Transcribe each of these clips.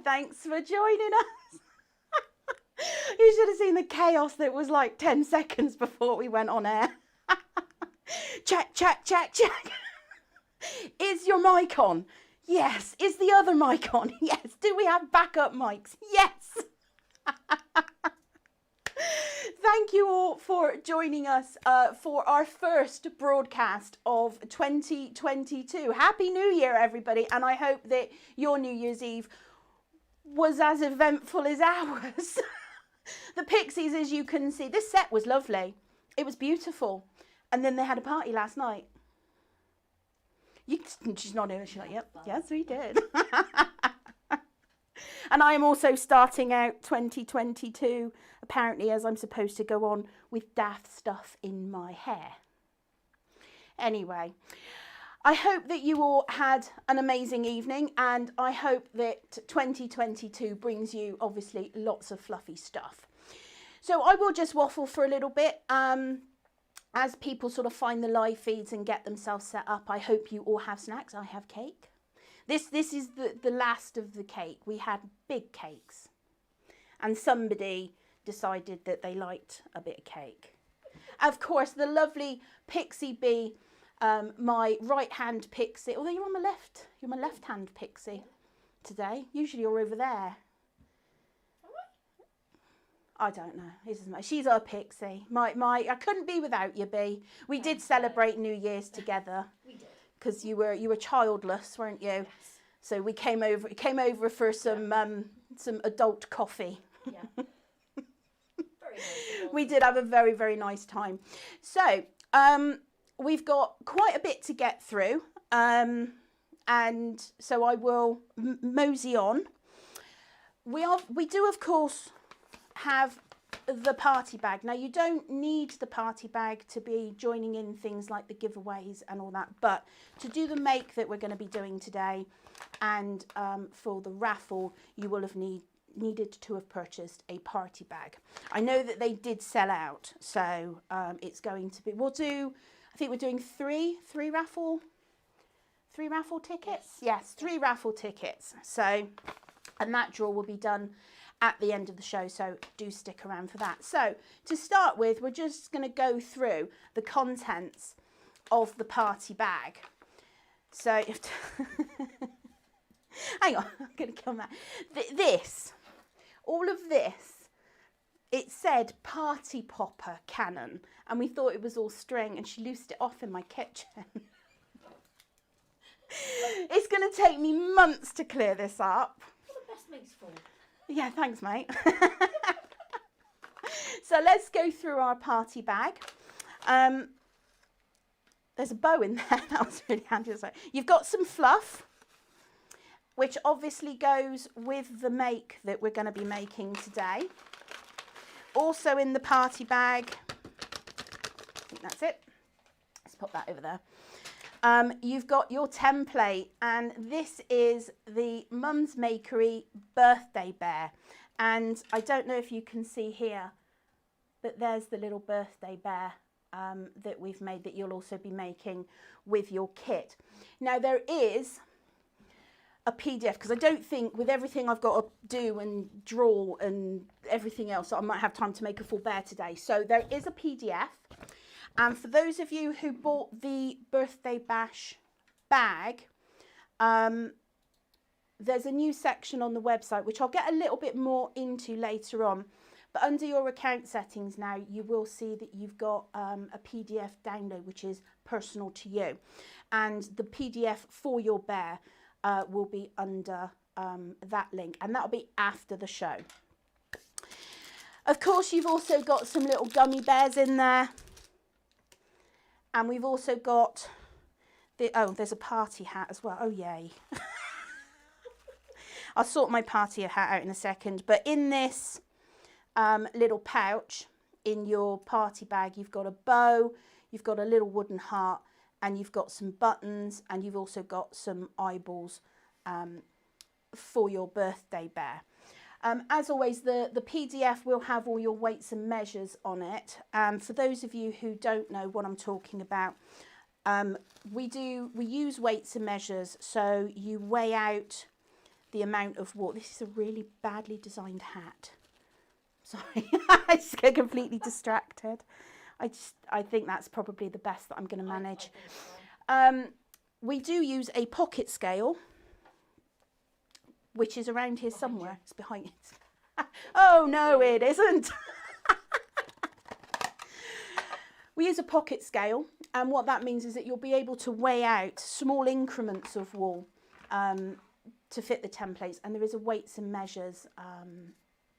Thanks for joining us. You should have seen the chaos that was like 10 seconds before we went on air. Check, check, check, check. Is your mic on? Yes. Is the other mic on? Yes. Do we have backup mics? Yes. Thank you all for joining us for our first broadcast of 2022. Happy New Year, everybody. And I hope that your New Year's Eve was as eventful as ours. The Pixies, as you can see, this set was lovely. It was beautiful. And then they had a party last night. She's not here. She's like, yep, yes, we did. And I am also starting out 2022, apparently, as I'm supposed to go on with daft stuff in my hair. Anyway, I hope that you all had an amazing evening, and I hope that 2022 brings you, obviously, lots of fluffy stuff. So I will just waffle for a little bit. As people sort of find the live feeds and get themselves set up, I hope you all have snacks. I have cake. This is the last of the cake. We had big cakes. And somebody decided that they liked a bit of cake. Of course, the lovely Pixie Bee, my right-hand Pixie. Although you're on my left. You're my left-hand Pixie today. Usually you're over there. I don't know. She's our Pixie. I couldn't be without you, Bee. We did celebrate New Year's together. We did. Because you were childless, weren't you? Yes. So we came over for some adult coffee. Yeah. Very nice. We did have a very, very nice time. So we've got quite a bit to get through, and so I will mosey on. We do of course have the party bag. Now, you don't need the party bag to be joining in things like the giveaways and all that, but to do the make that we're going to be doing today, and for the raffle, you will have needed to have purchased a party bag. I know that they did sell out, so it's going to be, I think we're doing three raffle tickets. Yes, 3 raffle tickets. So, and that draw will be done at the end of the show, so do stick around for that. So to start with, we're just going to go through the contents of the party bag. So if hang on, I'm going to come back. All of this, it said party popper cannon, and we thought it was all string, and she loosed it off in my kitchen. It's going to take me months to clear this up. What the best mate's for? Yeah, thanks, mate. So let's go through our party bag. There's a bow in there. That was really handy. You've got some fluff, which obviously goes with the make that we're going to be making today. Also in the party bag, I think that's it. Let's put that over there. You've got your template, and this is the Mum's Makery birthday bear, and I don't know if you can see here, but there's the little birthday bear that we've made that you'll also be making with your kit. Now there is a PDF, because I don't think with everything I've got to do and draw and everything else, I might have time to make a full bear today. So there is a PDF. And for those of you who bought the birthday bash bag, there's a new section on the website, which I'll get a little bit more into later on. But under your account settings now, you will see that you've got a PDF download, which is personal to you. And the PDF for your bear will be under that link. And that'll be after the show. Of course, you've also got some little gummy bears in there. And we've also got there's a party hat as well. Oh, yay. I'll sort my party hat out in a second. But in this little pouch in your party bag, you've got a bow, you've got a little wooden heart, and you've got some buttons, and you've also got some eyeballs for your birthday bear. As always, the PDF will have all your weights and measures on it. For those of you who don't know what I'm talking about, we use weights and measures. So you weigh out the amount of wool. This is a really badly designed hat. Sorry, I just get completely distracted. I think that's probably the best that I'm going to manage. We do use a pocket scale, which is around here somewhere. It's behind it. Oh no, it isn't. We use a pocket scale, and what that means is that you'll be able to weigh out small increments of wool to fit the templates, and there is a weights and measures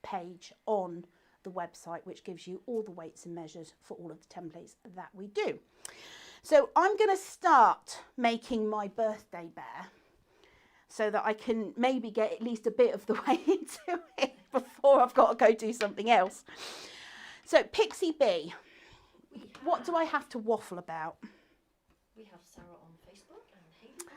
page on the website which gives you all the weights and measures for all of the templates that we do. So I'm going to start making my birthday bear so that I can maybe get at least a bit of the way into it before I've got to go do something else. So Pixie Bee, what do I have to waffle about? We have Sarah on Facebook and Hayley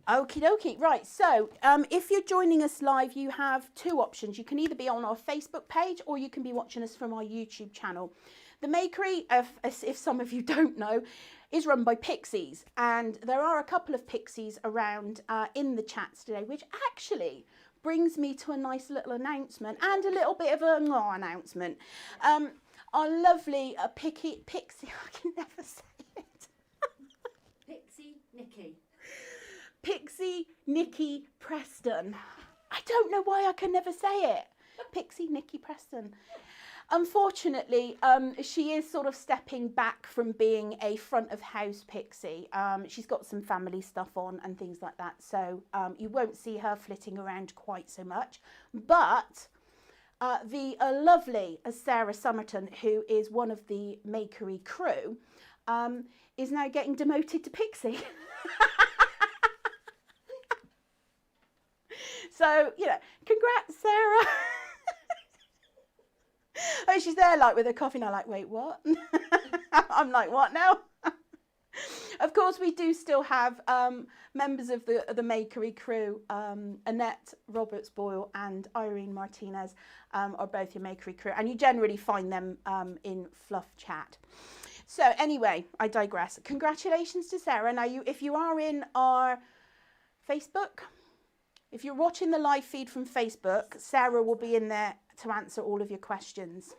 on YouTube. Okie dokie. Right, so if you're joining us live, you have two options. You can either be on our Facebook page or you can be watching us from our YouTube channel. The Makery, if some of you don't know, is run by pixies, and there are a couple of pixies around in the chats today, which actually brings me to a nice little announcement and a little bit of an announcement. Our lovely pixie, I can never say it. Pixie Nikki Preston. I don't know why I can never say it. Pixie Nikki Preston. Unfortunately, she is sort of stepping back from being a front of house pixie. She's got some family stuff on and things like that, so you won't see her flitting around quite so much. But the lovely Sarah Somerton, who is one of the Makery crew, is now getting demoted to pixie. So, you know, congrats, Sarah. Oh, she's there like with her coffee and I'm like, wait, what? I'm like, what now? Of course, we do still have members of the Makery crew. Annette Roberts-Boyle and Irene Martinez are both your Makery crew, and you generally find them in Fluff chat. So anyway, I digress. Congratulations to Sarah. Now, if you are in our Facebook, if you're watching the live feed from Facebook, Sarah will be in there to answer all of your questions.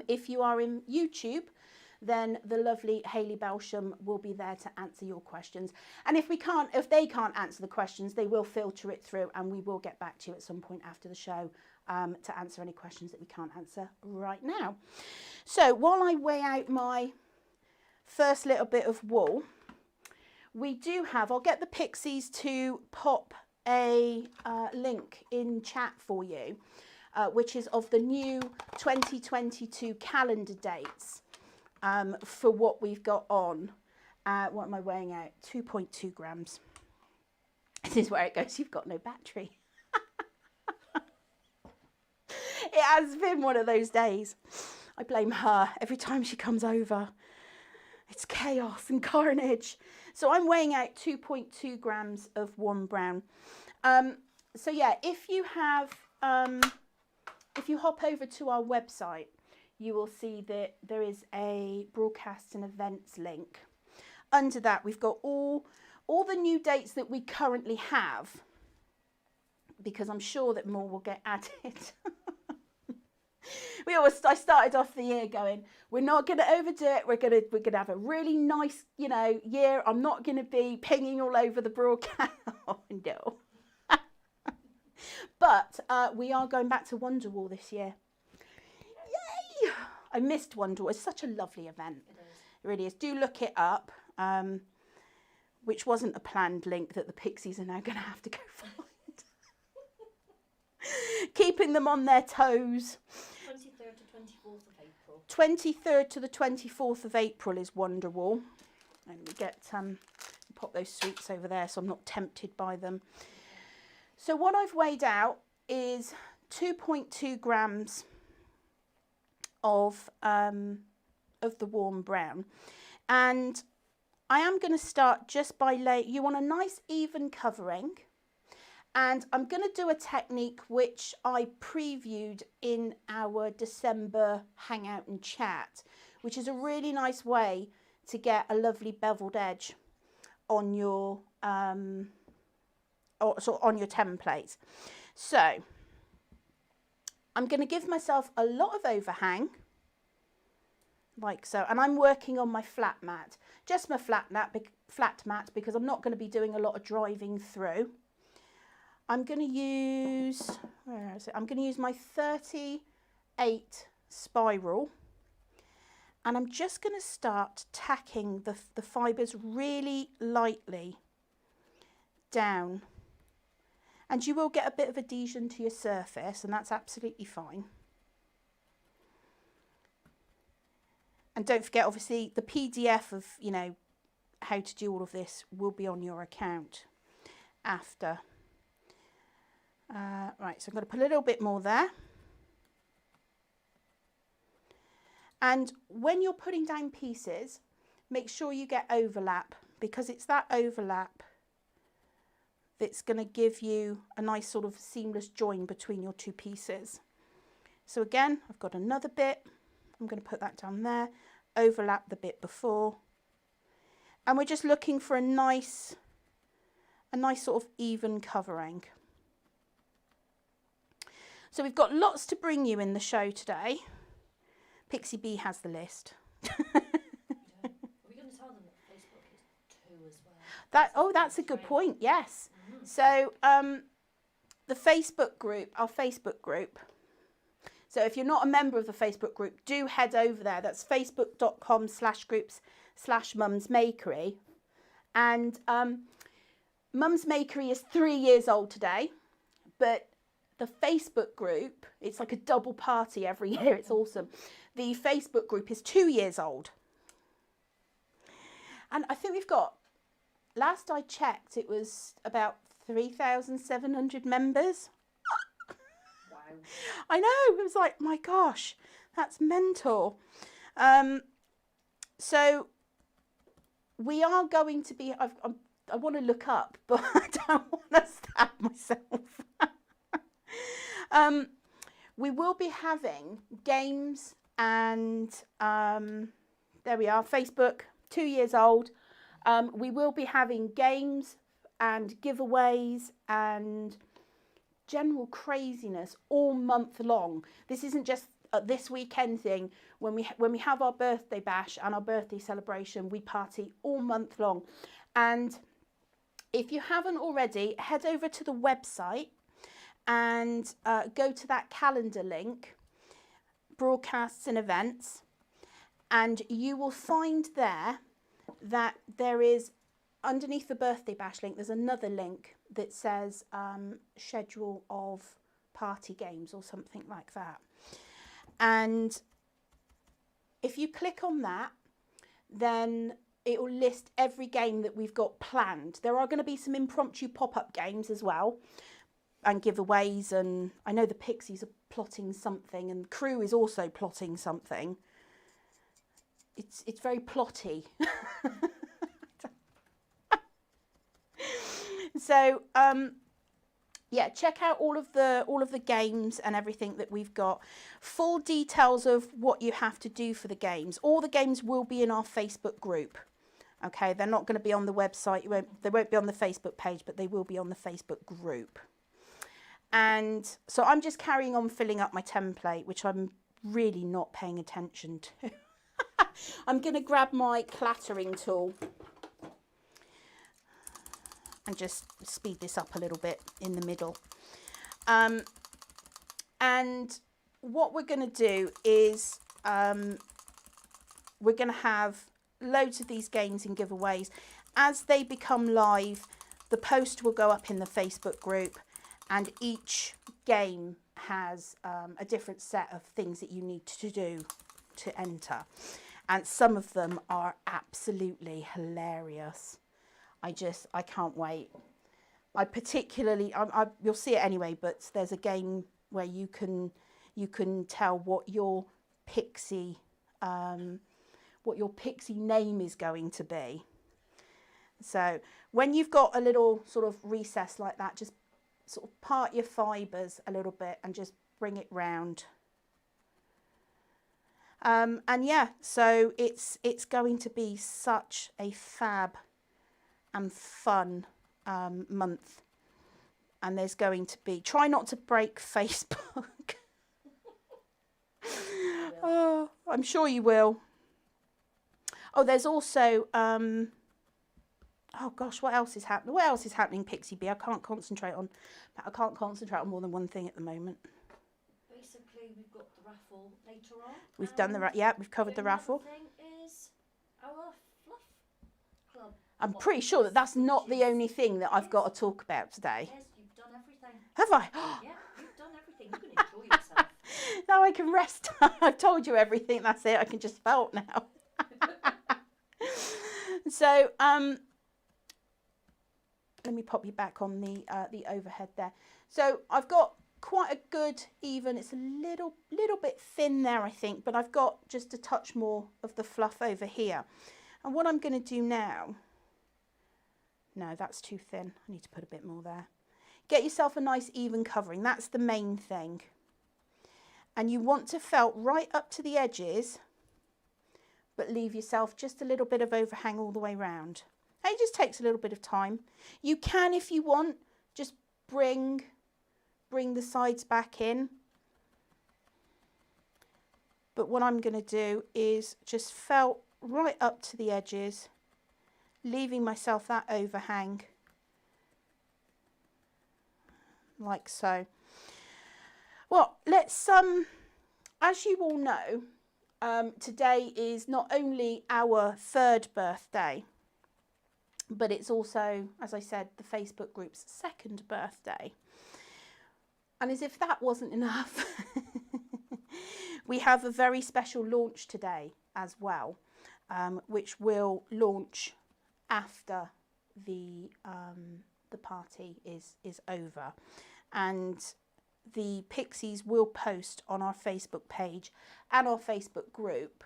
If you are in YouTube, then the lovely Hayley Belsham will be there to answer your questions. And if they can't answer the questions, they will filter it through, and we will get back to you at some point after the show to answer any questions that we can't answer right now. So while I weigh out my first little bit of wool, we do have, I'll get the pixies to pop a link in chat for you, which is of the new 2022 calendar dates for what we've got on. What am I weighing out? 2.2 grams. This is where it goes, you've got no battery. It has been one of those days. I blame her every time she comes over. It's chaos and carnage. So I'm weighing out 2.2 grams of warm brown. So yeah, if you have, if you hop over to our website, you will see that there is a broadcast and events link. Under that, we've got all the new dates that we currently have, because I'm sure that more will get added. I started off the year going, we're not going to overdo it. We're going to have a really nice, you know, year. I'm not going to be pinging all over the broadcast. Oh, no. But we are going back to Wonderwall this year. Yay! I missed Wonderwall. It's such a lovely event. It really is. Do look it up, which wasn't a planned link that the Pixies are now going to have to go find. Keeping them on their toes. 23rd to 24th of April. 23rd to the 24th of April is Wonderwall. And we get, pop those sweets over there so I'm not tempted by them. So what I've weighed out is 2.2 grams of the warm brown. And I am going to start just by laying you on a nice even covering. And I'm going to do a technique which I previewed in our December Hangout and Chat, which is a really nice way to get a lovely beveled edge on your or sort of on your template. So I'm going to give myself a lot of overhang, like so, and I'm working on my flat mat, just my flat mat, because I'm not going to be doing a lot of driving through. I'm going to use, where is it? I'm going to use my 38 spiral, and I'm just going to start tacking the fibres really lightly down. And you will get a bit of adhesion to your surface, and that's absolutely fine. And don't forget, obviously, the PDF of, you know, how to do all of this will be on your account after. Right, so I'm going to put a little bit more there. And when you're putting down pieces, make sure you get overlap, because it's that overlap that's going to give you a nice sort of seamless join between your two pieces. So again, I've got another bit. I'm going to put that down there, overlap the bit before. And we're just looking for a nice sort of even covering. So we've got lots to bring you in the show today. Pixie B has the list. Are we going to tell them that Facebook is 2 as well? Oh, that's a good point, yes. So the Facebook group, our Facebook group. So if you're not a member of the Facebook group, do head over there. That's facebook.com/groups/mumsmakery. And Mum's Makery is 3 years old today, but the Facebook group, it's like a double party every year. It's awesome. The Facebook group is 2 years old. And I think we've got, last I checked, it was about 3,700 members. Wow. I know, it was like, my gosh, that's mental. So we are going to be, I want to look up, but I don't want to stab myself. We will be having games and there we are, Facebook, 2 years old. We will be having games and giveaways and general craziness all month long. This isn't just this weekend thing. When we have our birthday bash and our birthday celebration, we party all month long. And if you haven't already, head over to the website and go to that calendar link, broadcasts and events, and you will find there that there is, underneath the birthday bash link, there's another link that says schedule of party games or something like that. And if you click on that, then it will list every game that we've got planned. There are going to be some impromptu pop-up games as well, and giveaways, and I know the Pixies are plotting something, and Crew is also plotting something. It's very plotty. So yeah, check out all of the games and everything that we've got. Full details of what you have to do for the games. All the games will be in our Facebook group. Okay, they're not going to be on the website. They won't be on the Facebook page, but they will be on the Facebook group. And so I'm just carrying on filling up my template, which I'm really not paying attention to. I'm going to grab my clattering tool and just speed this up a little bit in the middle. And what we're going to do is we're going to have loads of these games and giveaways. As they become live, the post will go up in the Facebook group, and each game has a different set of things that you need to do to enter. And some of them are absolutely hilarious. I can't wait. I particularly, you'll see it anyway, but there's a game where you can tell what your pixie name is going to be. So when you've got a little sort of recess like that, just sort of part your fibres a little bit and just bring it round. And yeah, so it's going to be such a fab and fun month. And there's going to be, try not to break Facebook. Oh, I'm sure you will. Oh, there's also, oh gosh, what else is happening? What else is happening, Pixie Bee? I can't concentrate on more than one thing at the moment. Basically, we've got the raffle later on. We've done the we've covered the raffle. The thing is our Fluff Club. I'm pretty sure that that's not the only thing that I've got to talk about today. Yes, you've done everything. Have I? Yeah, you've done everything. You can enjoy yourself. Now I can rest. I've told you everything. That's it. I can just felt now. So, let me pop you back on the overhead there. So I've got quite a good even. It's a little bit thin there, I think, but I've got just a touch more of the fluff over here. And what I'm going to do now, no, that's too thin. I need to put a bit more there. Get yourself a nice even covering. That's the main thing. And you want to felt right up to the edges, but leave yourself just a little bit of overhang all the way round. It just takes a little bit of time. You can, if you want, just bring the sides back in. But what I'm going to do is just felt right up to the edges, leaving myself that overhang like so. Well, let's as you all know, today is not only our 3rd birthday, but it's also, as I said, the Facebook group's 2nd birthday. And as if that wasn't enough, we have a very special launch today as well, which will launch after the party is over. And the Pixies will post on our Facebook page and our Facebook group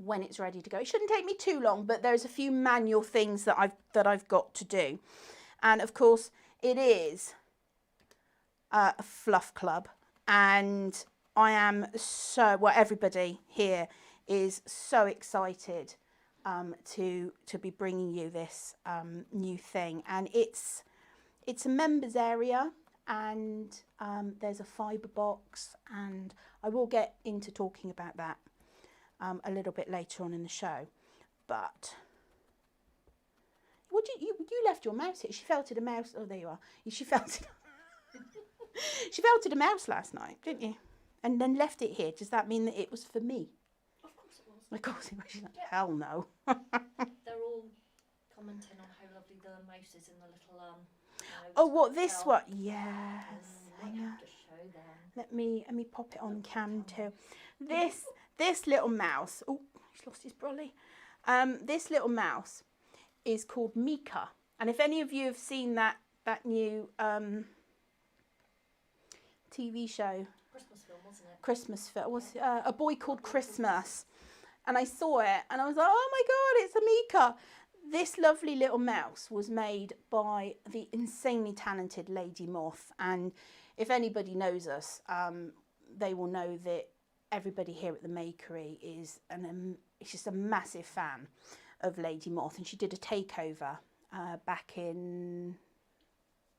when it's ready to go. It shouldn't take me too long, but there's a few manual things that I've got to do. And of course, it is a Fluff Club, and I am so, well, everybody here is so excited to be bringing you this new thing. And it's a members area, and there's a fibre box, and I will get into talking about that a little bit later on in the show. But what you left your mouse here? She felted a mouse. Oh, there you are. She felted. She felted a mouse last night, didn't you? And then left it here. Does that mean that it was for me? Of course it was. Of course it was. She's like, hell no. They're all commenting on how lovely the mouse is in the little oh, what this one? Yes. I have to show them. Let me pop it on cam too. This little mouse. Oh, he's lost his brolly. This little mouse is called Mika, and if any of you have seen that new TV show, Christmas film, wasn't it? Christmas film, was A Boy Called Christmas, and I saw it and I was like, oh my god, it's a Mika. This lovely little mouse was made by the insanely talented Lady Moth, and if anybody knows us, they will know that everybody here at the Makery is just a massive fan of Lady Moth, and she did a takeover back in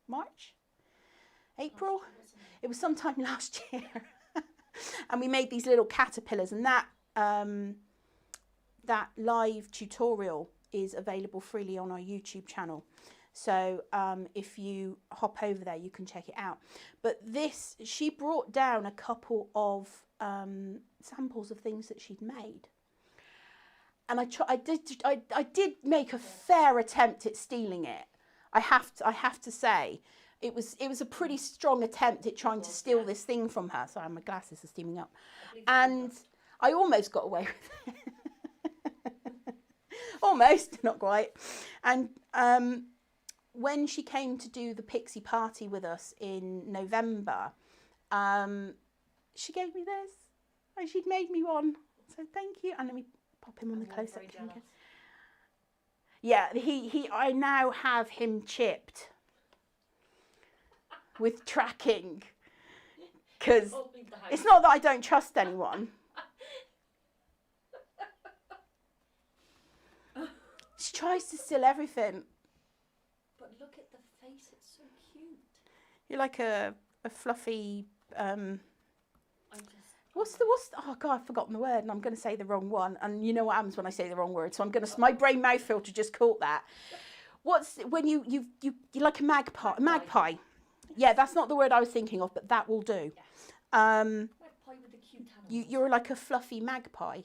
March, April. It was sometime last year, and we made these little caterpillars, and that live tutorial is available freely on our YouTube channel. So if you hop over there, you can check it out. But this, she brought down a couple of samples of things that she'd made, and I did make a fair attempt at stealing it. I have to say, it was a pretty strong attempt at trying to steal this thing from her. Sorry, my glasses are steaming up, and I almost got away with it. Almost, not quite. And when she came to do the Pixie party with us in November, she gave me this, and she'd made me one. So thank you. And let me pop him on the close-up camera. Yeah, I now have him chipped with tracking, because it's not that I don't trust anyone. She tries to steal everything. But But look at the face, it's so cute. You're like a fluffy, What's oh God, I've forgotten the word and I'm going to say the wrong one. And you know what happens when I say the wrong word. So I'm going to, my brain mouth filter just caught that. What's, when you're like a magpie, magpie. Yeah, that's not the word I was thinking of, but that will do. Yes. Magpie with the cute animals. You're like a fluffy magpie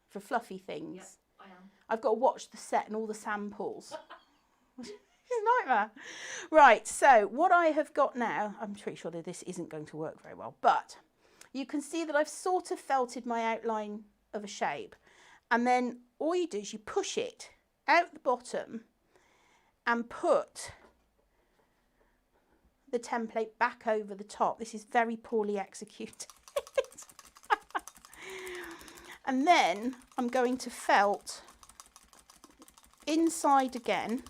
for fluffy things. Yep, I am. I've got to watch the set and all the samples. It's a nightmare. Right, so what I have got now, I'm pretty sure that this isn't going to work very well, but you can see that I've sort of felted my outline of a shape. And then all you do is you push it out the bottom and put the template back over the top. This is very poorly executed. And then I'm going to felt inside again,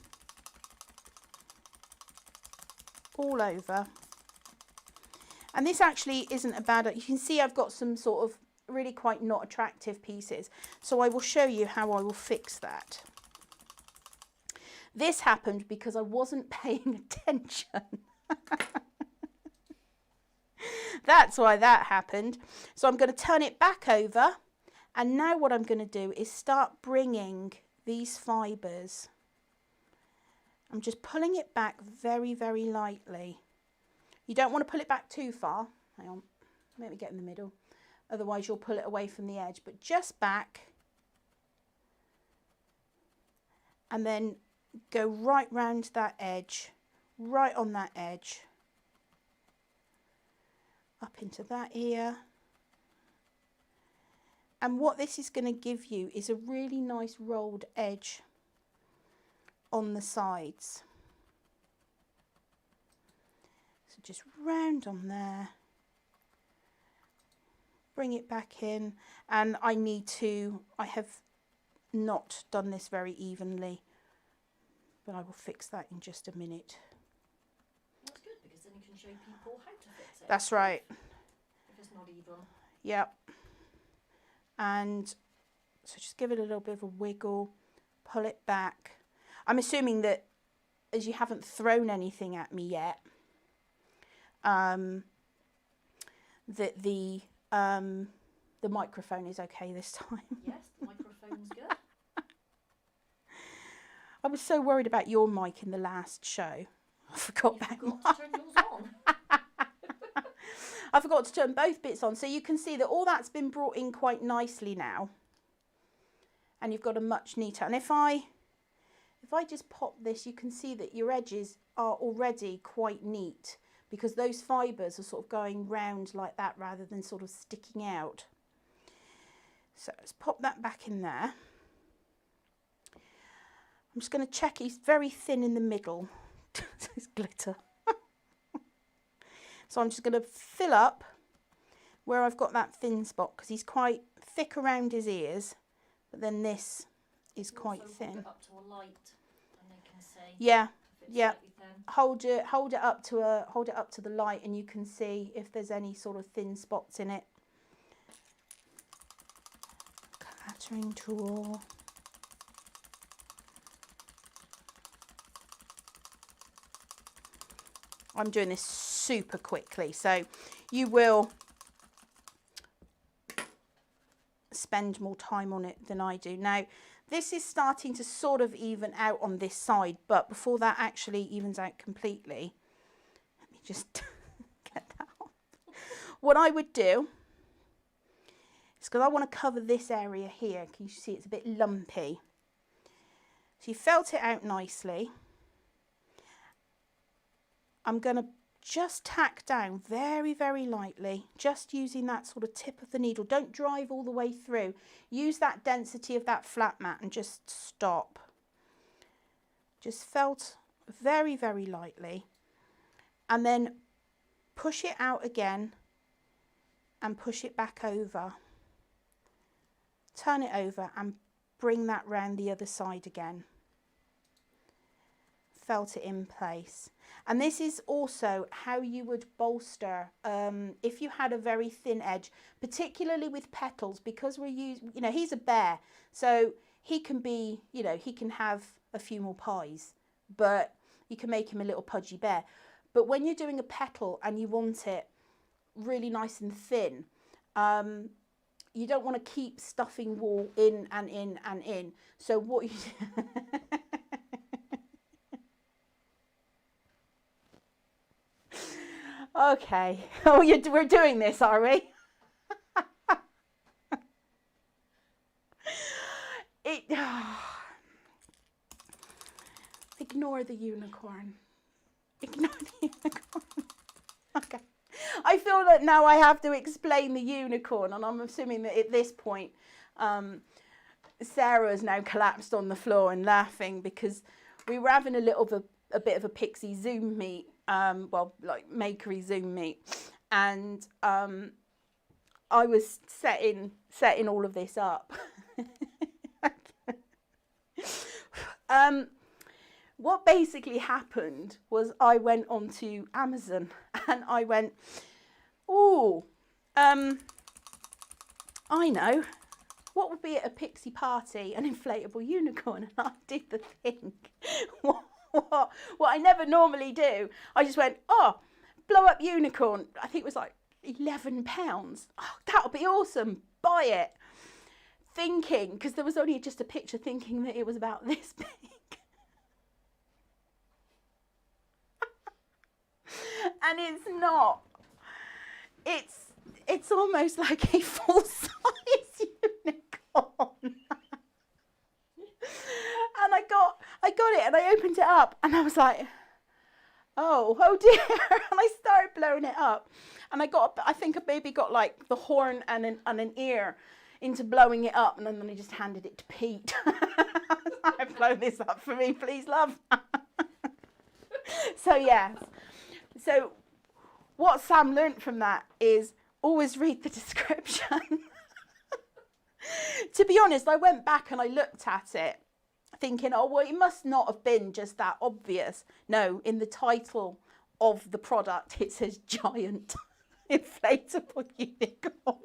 all over. And this actually isn't a bad, you can see I've got some sort of really quite not attractive pieces. So I will show you how I will fix that. This happened because I wasn't paying attention. That's why that happened. So I'm going to turn it back over. And now what I'm going to do is start bringing these fibres. I'm just pulling it back very, very lightly. You don't want to pull it back too far. Hang on, let me get in the middle. Otherwise you'll pull it away from the edge, but just back. And then go right round that edge, right on that edge. Up into that ear. And what this is going to give you is a really nice rolled edge on the sides. So just round on there. Bring it back in. And I have not done this very evenly, but I will fix that in just a minute. That's good, because then you can show people how to fix it. That's right. If it's not even. Yep. And so just give it a little bit of a wiggle, pull it back. I'm assuming that as you haven't thrown anything at me yet, that the microphone is okay this time. Yes, the microphone's good. I was so worried about your mic in the last show. I forgot to turn yours on. I forgot to turn both bits on. So you can see that all that's been brought in quite nicely now. And you've got a much neater. And if I just pop this, you can see that your edges are already quite neat because those fibres are sort of going round like that rather than sort of sticking out. So let's pop that back in there. I'm just going to check he's very thin in the middle. It's glitter. So I'm just going to fill up where I've got that thin spot because he's quite thick around his ears, but then this is quite thin. Hold it up to a light, and they can see. Yeah, yeah. Hold it up to the light, and you can see if there's any sort of thin spots in it. Clattering tool. I'm doing this super quickly, so you will spend more time on it than I do. Now, this is starting to sort of even out on this side, but before that actually evens out completely, let me just get that on. What I would do is, because I want to cover this area here, can you see it's a bit lumpy? So you felt it out nicely. I'm going to just tack down very, very lightly, just using that sort of tip of the needle. Don't drive all the way through. Use that density of that flat mat and just stop. Just felt very, very lightly. And then push it out again and push it back over. Turn it over and bring that round the other side again. Felt it in place. And this is also how you would bolster if you had a very thin edge, particularly with petals, because we're using, you know, he's a bear, so he can be, you know, he can have a few more pies, but you can make him a little pudgy bear. But when you're doing a petal and you want it really nice and thin, you don't want to keep stuffing wool in and in and in. So what you okay. Oh, we're doing this, are we? Ignore the unicorn. Ignore the unicorn. Okay. I feel that now I have to explain the unicorn, and I'm assuming that at this point, Sarah has now collapsed on the floor and laughing because we were having a bit of a pixie Zoom meet, well, like Makery Zoom meet, and I was setting all of this up. What basically happened was I went onto Amazon and I went, oh, I know, what would be at a pixie party? An inflatable unicorn. And I did the thing, what I never normally do. I just went, oh, blow up unicorn. I think it was like £11. Oh, that'll be awesome. Buy it. Thinking, because there was only just a picture, thinking that it was about this big. And it's not. It's almost like a full-size unicorn. And I got it and I opened it up and I was like, oh dear. And I started blowing it up. And I think I maybe got like the horn and an ear into blowing it up, and then I just handed it to Pete. I've blown this up for me, please, love. So yeah. So what Sam learnt from that is always read the description. To be honest, I went back and I looked at it thinking, oh, well, it must not have been just that obvious. No, in the title of the product, it says giant inflatable unicorn.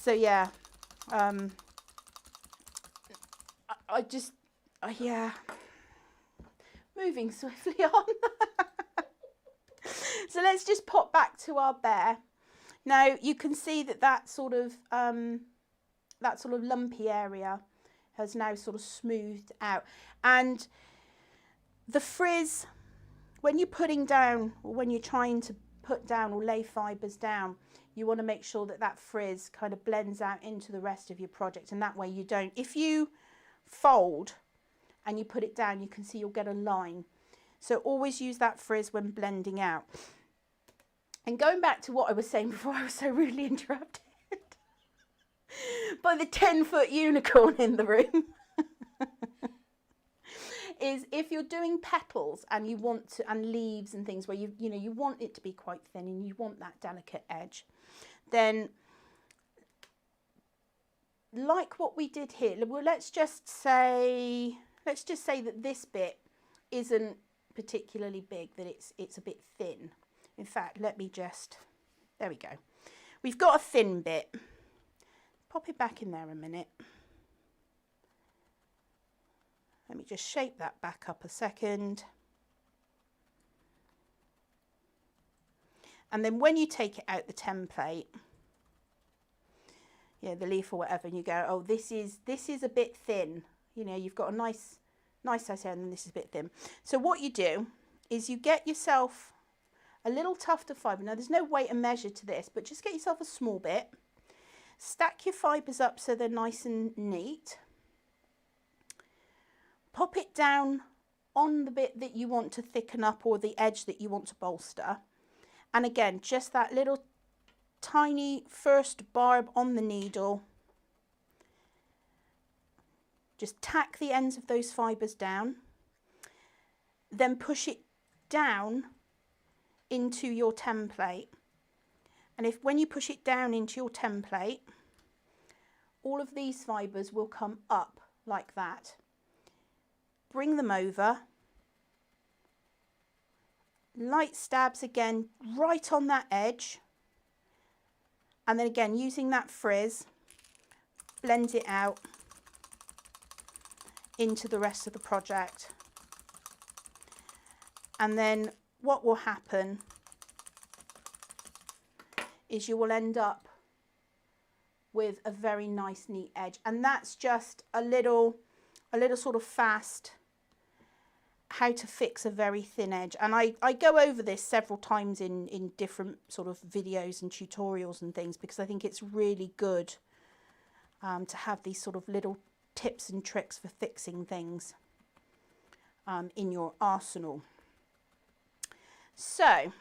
So yeah, yeah. Moving swiftly on. So let's just pop back to our bear. Now you can see that sort of lumpy area has now sort of smoothed out, and the frizz, when you're putting down, or when you're trying to put down or lay fibres down, you want to make sure that frizz kind of blends out into the rest of your project, and that way you don't, if you fold and you put it down, you can see you'll get a line. So always use that frizz when blending out. And going back to what I was saying before I was so rudely interrupted by the 10-foot unicorn in the room, is if you're doing petals and you want to, and leaves and things where you want it to be quite thin and you want that delicate edge, then like what we did here, well, let's just say that this bit isn't particularly big, that it's a bit thin. In fact, let me just, there we go. We've got a thin bit. Pop it back in there a minute. Let me just shape that back up a second. And then when you take it out the template, the leaf or whatever, and you go, oh, this is a bit thin. You've got a nice size here, and then this is a bit thin. So what you do is you get yourself a little tuft of fibre. Now there's no weight and measure to this, but just get yourself a small bit. Stack your fibres up so they're nice and neat. Pop it down on the bit that you want to thicken up or the edge that you want to bolster. And again, just that little tiny first barb on the needle. Just tack the ends of those fibres down. Then push it down into your template. And when you push it down into your template, all of these fibres will come up like that. Bring them over, light stabs again right on that edge, and then again using that frizz, blend it out into the rest of the project. And then what will happen is you will end up with a very nice neat edge. And that's just a little sort of fast how to fix a very thin edge. And I go over this several times in different sort of videos and tutorials and things, because I think it's really good to have these sort of little tips and tricks for fixing things in your arsenal. So,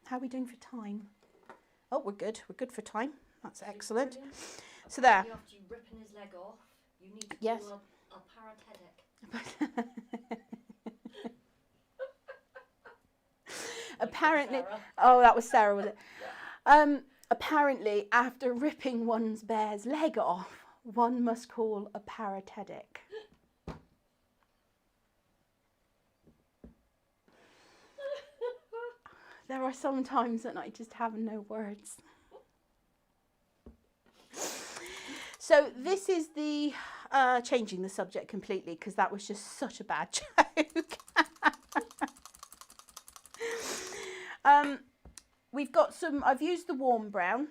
how are we doing for time? Oh, we're good. We're good for time. That's excellent. Brilliant. So there. After you ripping his leg off, you need to Yes. do a parathetic. Apparently, Sarah. oh, that was Sarah, was it? Yeah. Apparently, after ripping one's bear's leg off, one must call a parathetic. There are some times that I just have no words. So this is the, changing the subject completely, because that was just such a bad joke. We've got some, I've used the warm brown.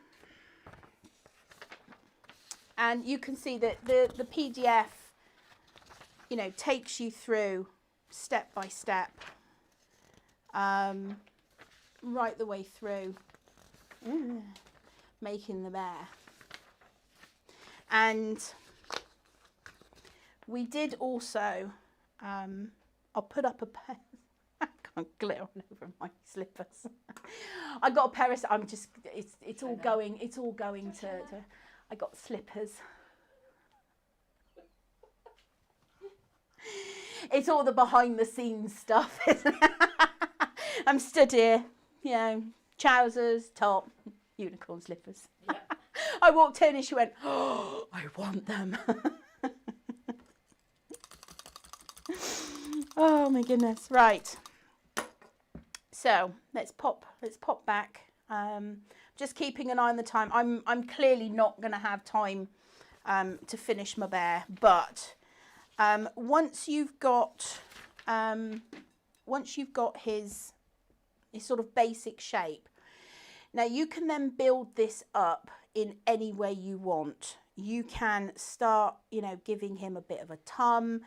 And you can see that the PDF, you know, takes you through step by step, right the way through making the bear. And we did also, I'll put up a pair, I can't glitter all over my slippers. I got a pair of, I'm just, it's all going to, I got slippers. It's all the behind the scenes stuff, isn't it? I'm stood here, you know, trousers, top, unicorn slippers. Yeah. I walked in and she went, oh, I want them. Oh my goodness. Right. So let's pop back. Just keeping an eye on the time. I'm clearly not going to have time to finish my bear, but once you've got his sort of basic shape, now you can then build this up in any way you want. You can start, you know, giving him a bit of a tum.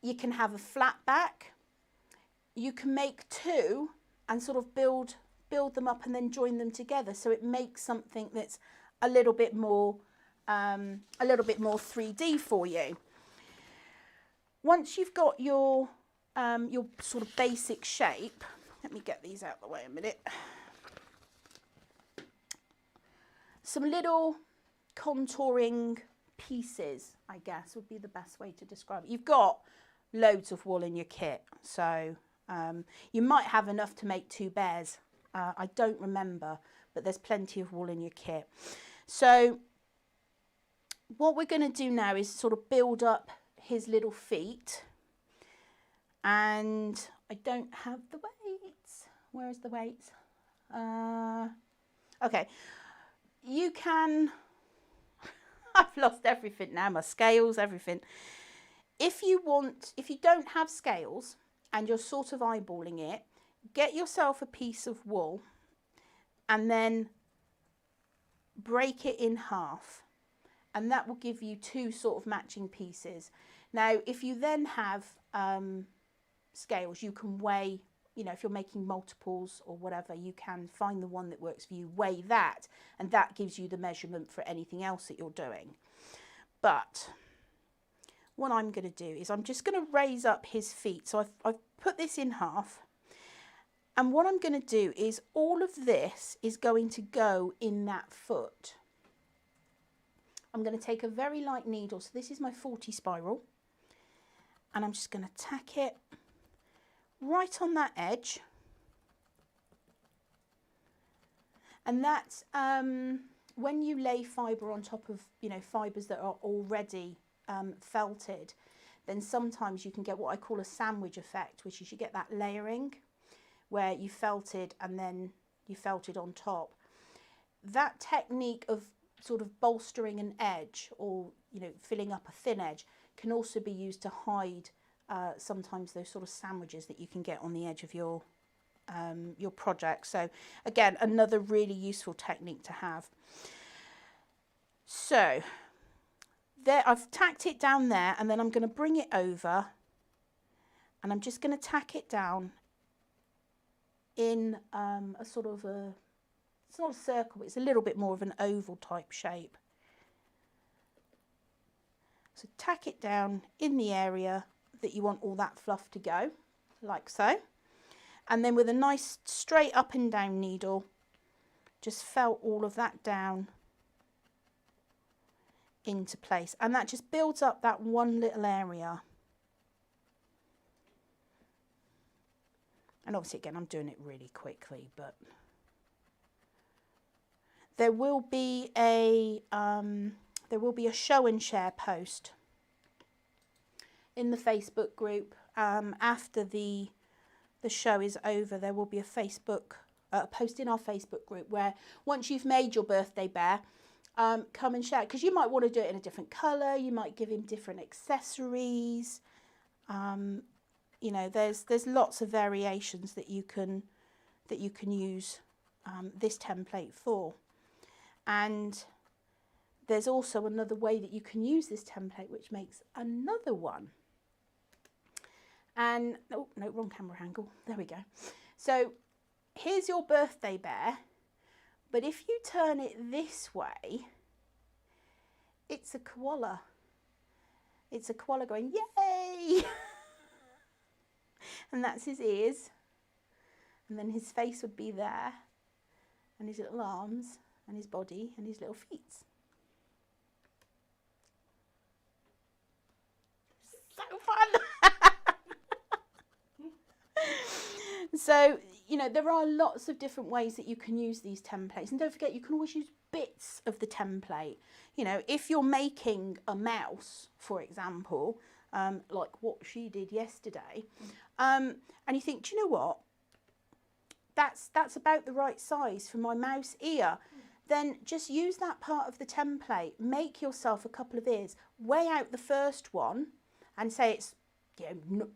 You can have a flat back. You can make two and sort of build them up and then join them together, so it makes something that's a little bit more 3D for you. Once you've got your sort of basic shape, let me get these out of the way a minute. Some little contouring pieces, I guess, would be the best way to describe it. You've got loads of wool in your kit, so you might have enough to make two bears. I don't remember, but there's plenty of wool in your kit. So what we're going to do now is sort of build up his little feet. And I don't have the weights. Where's the weights? Okay. You can, I've lost everything now, my scales, everything. If you don't have scales and you're sort of eyeballing it, get yourself a piece of wool and then break it in half. And that will give you two sort of matching pieces. Now, if you then have scales, you can weigh, you know, if you're making multiples or whatever, you can find the one that works for you, weigh that, and that gives you the measurement for anything else that you're doing. But what I'm going to do is I'm just going to raise up his feet. So I've put this in half. And what I'm going to do is all of this is going to go in that foot. I'm going to take a very light needle. So this is my 40 spiral. And I'm just going to tack it right on that edge. And that's when you lay fibre on top of, you know, fibres that are already felted, then sometimes you can get what I call a sandwich effect, which is you get that layering where you felted and then you felted on top. That technique of sort of bolstering an edge or, you know, filling up a thin edge can also be used to hide sometimes those sort of sandwiches that you can get on the edge of your project. So again, another really useful technique to have. So there, I've tacked it down there, and then I'm going to bring it over, and I'm just going to tack it down in a sort of it's not a circle, it's a little bit more of an oval type shape. So tack it down in the area that you want all that fluff to go, like so. And then with a nice straight up and down needle, just felt all of that down into place. And that just builds up that one little area. And obviously, again, I'm doing it really quickly, but there will be a show and share post in the Facebook group after the show is over. There will be a Facebook post in our Facebook group where once you've made your birthday bear, come and share, because you might want to do it in a different colour. You might give him different accessories. You know, there's lots of variations that you can use this template for. And there's also another way that you can use this template, which makes another one. And oh no, wrong camera angle. There we go. So here's your birthday bear, but if you turn it this way, it's a koala. It's a koala going yay. And that's his ears, and then his face would be there, and his little arms, and his body, and his little feet. So fun! So, you know, there are lots of different ways that you can use these templates, and don't forget, you can always use bits of the template. You know, if you're making a mouse, for example, like what she did yesterday, and you think, do you know what, that's about the right size for my mouse ear, then just use that part of the template, make yourself a couple of ears, weigh out the first one and say it's, you know,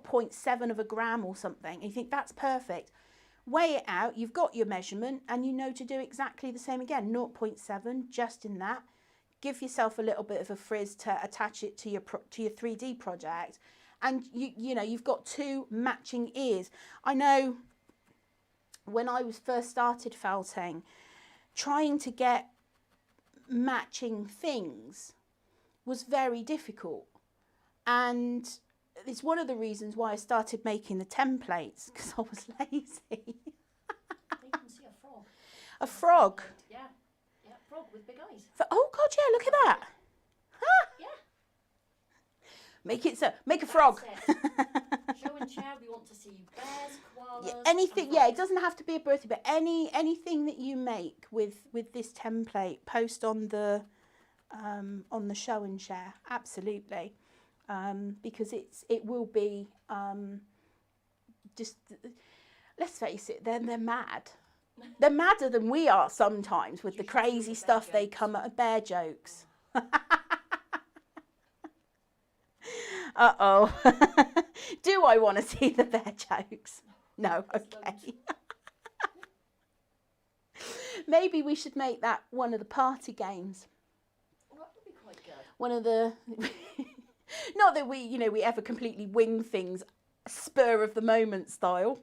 0.7 of a gram or something, and you think that's perfect. Weigh it out, you've got your measurement, and you know to do exactly the same again, 0.7, just in that. Give yourself a little bit of a frizz to attach it to your 3D project, and you know, you've got two matching ears. I know when I was first started felting, trying to get matching things was very difficult, and it's one of the reasons why I started making the templates, because I was lazy. You can see a frog. A frog? Yeah. Yeah, frog with big eyes. Oh God, yeah, look at that. Huh? Yeah. Make it so. Make a frog. Show and share. We want to see bears, koalas. Yeah, anything. Yeah, it doesn't have to be a birthday, but anything that you make with this template, post on the show and share. Absolutely, because it will be just. Let's face it. They're mad. They're madder than we are sometimes with the crazy stuff they come at. Bear jokes. Uh-oh. Do I want to see the bear jokes? No, okay. Maybe we should make that one of the party games. Well, that would be quite good. One of the... Not that we, you know, we ever completely wing things spur of the moment style.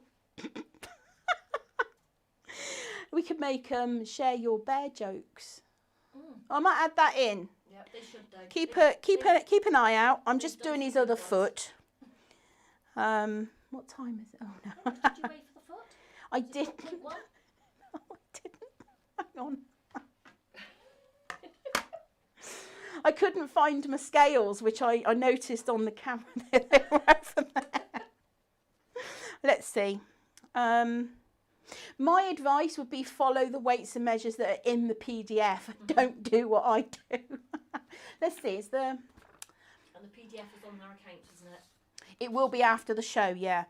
We could make share your bear jokes. I might add that in. Yeah, they should do. Keep an eye out. I'm just doing his other foot. What time is it? Oh no. Did you wait for the foot? I didn't. No, I didn't. Hang on. I couldn't find my scales, which I noticed on the camera. They were over there. Let's see. My advice would be follow the weights and measures that are in the PDF. Don't do what I do. Let's see, is there... And the PDF is on our account, isn't it? It will be after the show, yeah.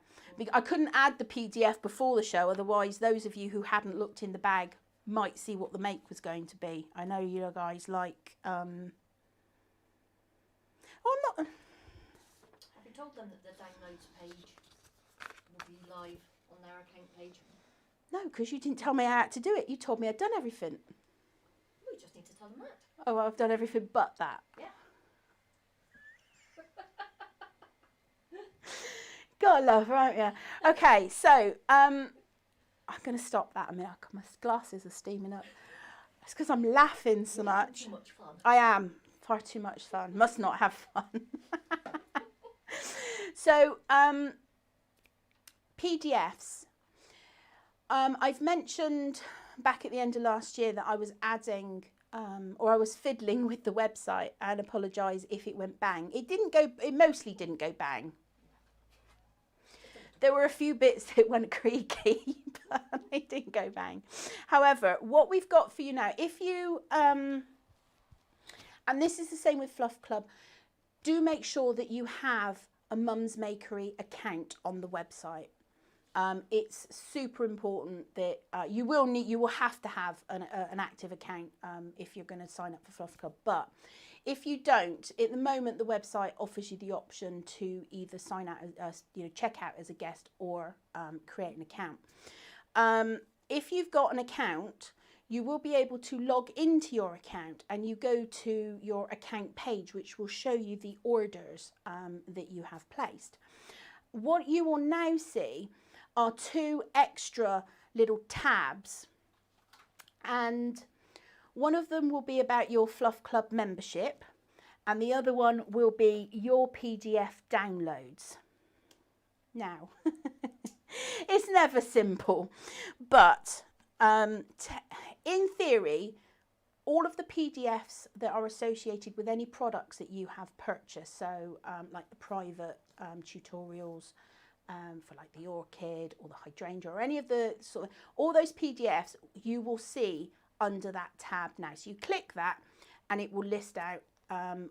I couldn't add the PDF before the show, otherwise those of you who hadn't looked in the bag might see what the make was going to be. I know you guys like... Oh, What? Have you told them that the downloads page will be live on their account page? No, because you didn't tell me I had to do it. You told me I'd done everything. We just need to tell them that. Oh, I've done everything but that. Yeah. Gotta love, aren't you? Okay, so I'm going to stop that a minute. My glasses are steaming up. It's because I'm laughing so much. Too much fun. I am. Far too much fun. Must not have fun. So, PDFs. I've mentioned back at the end of last year that I was adding or I was fiddling with the website, and apologise if it went bang. It mostly didn't go bang. There were a few bits that went creaky, but it didn't go bang. However, what we've got for you now, if you, and this is the same with Fluff Club, do make sure that you have a Mum's Makery account on the website. It's super important that you will have to have an active account if you're going to sign up for Fluff Club. But if you don't, at the moment the website offers you the option to either sign out as check out as a guest or create an account. If you've got an account, you will be able to log into your account, and you go to your account page, which will show you the orders that you have placed. What you will now see are two extra little tabs, and one of them will be about your Fluff Club membership, and the other one will be your PDF downloads. Now, it's never simple, but in theory, all of the PDFs that are associated with any products that you have purchased, so like the private tutorials, for like the orchid or the hydrangea or any of the all those PDFs, you will see under that tab now. So you click that and it will list out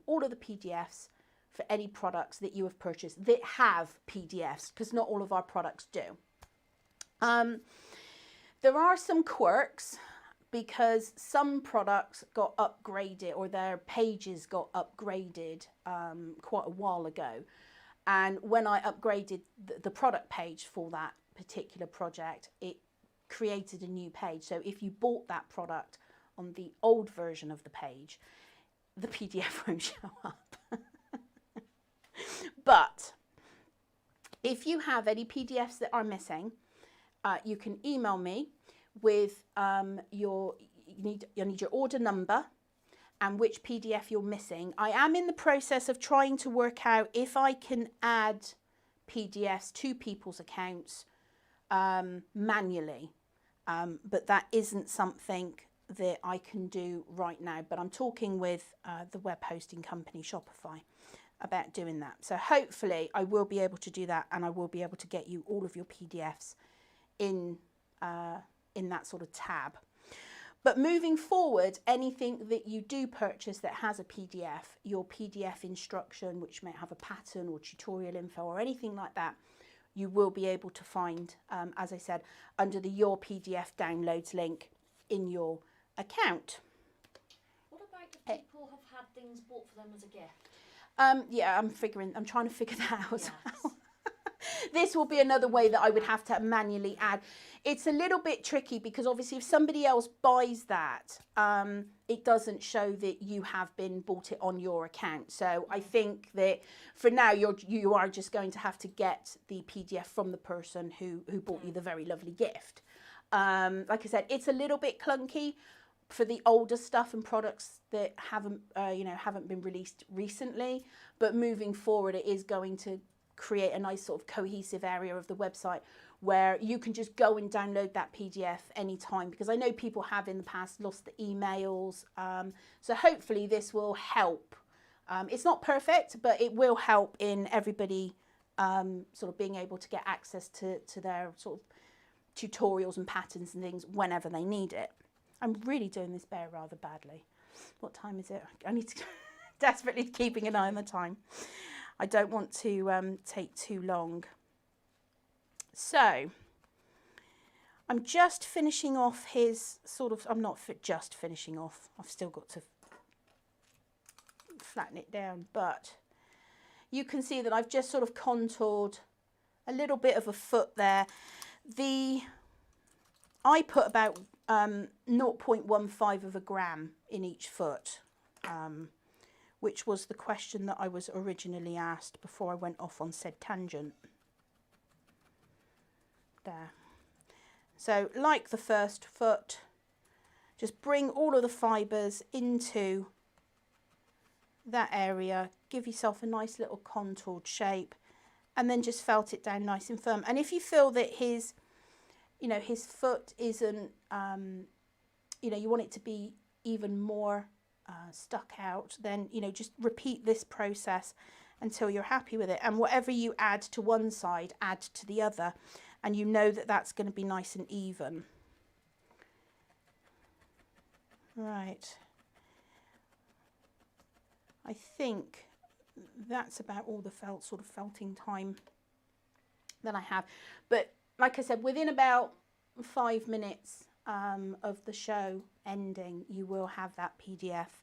all of the PDFs for any products that you have purchased that have PDFs, because not all of our products do. There are some quirks, because some products got upgraded, or their pages got upgraded quite a while ago. And when I upgraded the product page for that particular project, it created a new page. So if you bought that product on the old version of the page, the PDF won't show up. But if you have any PDFs that are missing, you can email me with you need your order number and which PDF you're missing. I am in the process of trying to work out if I can add PDFs to people's accounts manually, but that isn't something that I can do right now. But I'm talking with the web hosting company Shopify about doing that. So hopefully I will be able to do that, and I will be able to get you all of your PDFs in that sort of tab. But moving forward, anything that you do purchase that has a PDF, your PDF instruction, which may have a pattern or tutorial info or anything like that, you will be able to find, as I said, under the Your PDF Downloads link in your account. What about if people have had things bought for them as a gift? Yeah, I'm trying to figure that out. Yes. This will be another way that I would have to manually add. It's a little bit tricky, because obviously if somebody else buys that, it doesn't show that you have bought it on your account. So I think that for now you are just going to have to get the PDF from the person who bought you the very lovely gift. Like I said, it's a little bit clunky for the older stuff and products that haven't been released recently, but moving forward it is going to create a nice sort of cohesive area of the website where you can just go and download that PDF anytime, because I know people have in the past lost the emails. So hopefully this will help. It's not perfect, but it will help in everybody sort of being able to get access to their sort of tutorials and patterns and things whenever they need it. I'm really doing this bear rather badly. What time is it? I need to desperately keeping an eye on the time. I don't want to take too long. So I'm just finishing off his sort of, I'm not just finishing off, I've still got to flatten it down, but you can see that I've just sort of contoured a little bit of a foot there. I put about 0.15 of a gram in each foot, which was the question that I was originally asked before I went off on said tangent. There. So like the first foot, just bring all of the fibres into that area, give yourself a nice little contoured shape, and then just felt it down nice and firm. And if you feel that his foot isn't, you want it to be even more stuck out, then, just repeat this process until you're happy with it. And whatever you add to one side, add to the other, and you know that that's going to be nice and even. Right. I think that's about all the felting time that I have. But like I said, within about 5 minutes of the show ending, you will have that PDF